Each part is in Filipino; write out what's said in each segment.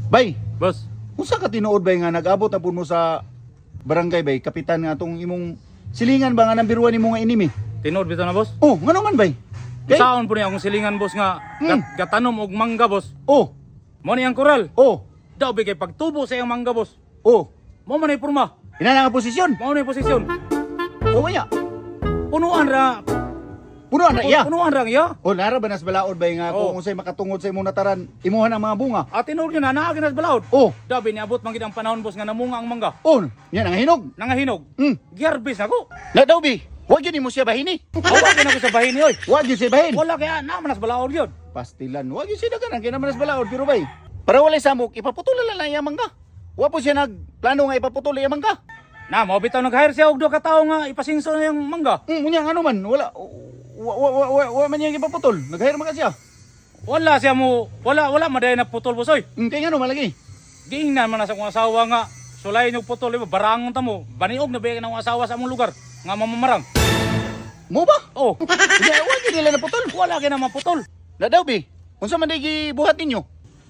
Bay, Boss, unsa ka tinuod bay nga nag-abot na pud mo sa barangay bay, kapitan nga tong imong silingan ba nga number 1 nimo nga inimi? tinood bitaw na boss. Oh, ngano man bay? Okay? Saon po niya akong silingan boss nga gatanom og mangga boss. Oh, Mo ni ang koral. oh, Daw bigay pagtubo sa iyang mangga boss. oh. Mo man ay porma. Ina nga posisyon. Mo na posisyon. Oh, kaya. Punuan ra. Puno na iya. Punuan ra iya. Oh, nara ba nas balaod bay nga Oh. kung unsay makatungod sa imong nataran, imuhan ang mga bunga. At tinood niya na naagi nas balaod. Oh, Daw biniabot man gid ang panahon boss nga namunga ang mangga. oh, yan ang hinog. Nangahinog. Hmm. Giyarbis nako. La daw bi. Wag yun mo siya bahini. Awa kay nako sa bahin ni oy. Wag yun siya bahin. Wala kaya na man nas balaod yun. Pastilan. Wag yun siya daganan kay naman nas balaod pero bay. Para walay samok, ipaputol na lang iya mangga. Wa po siya nagplano nga ipaputol iya mangga. Na mo bitaw nag-hire siya og duha ka tawo nga ipasingso na yung mangga. Unya ano man, wala man yung ipaputol. Nag-hire man ka siya. Wala siya mo, wala maday na putol bosoy. Kaya ano malagi. Giingnan man na sa akong asawa nga sulay nyo putol, iba barangon ta mo. Baniog na bayan ang asawa sa among lugar nga mamamarang. Mo ba? Oh, Kaya wag yun nila naputol. wala kay na maputol. La daw bi. Unsa man day gibuhat ninyo?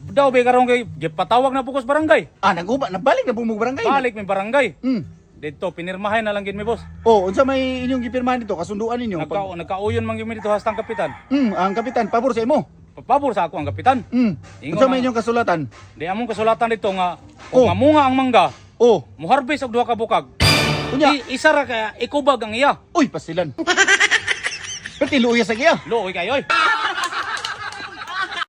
Daw bay karon kay gipatawag na pukos barangay. Naguba, nabalik na bumug barangay. Balik mi barangay. Hmm. Dito pinirmahay na lang gid mi boss. Oh, unsa may inyong gipirmahan dito, kasunduan ninyo? Nagkauyon man gyud mi dito hastang kapitan. Ang kapitan pabor sa imo. Pabor sa ako ang kapitan. Ingon Unsa may ang- inyong kasulatan? Di among kasulatan dito nga Oh. kung mamunga ang mangga, Oh, muharbis og duha ka bukag. unya. Isa ra kaya ikubag ang iya. Uy, pasilan. Pati luya sa giya. Looy kayo oy.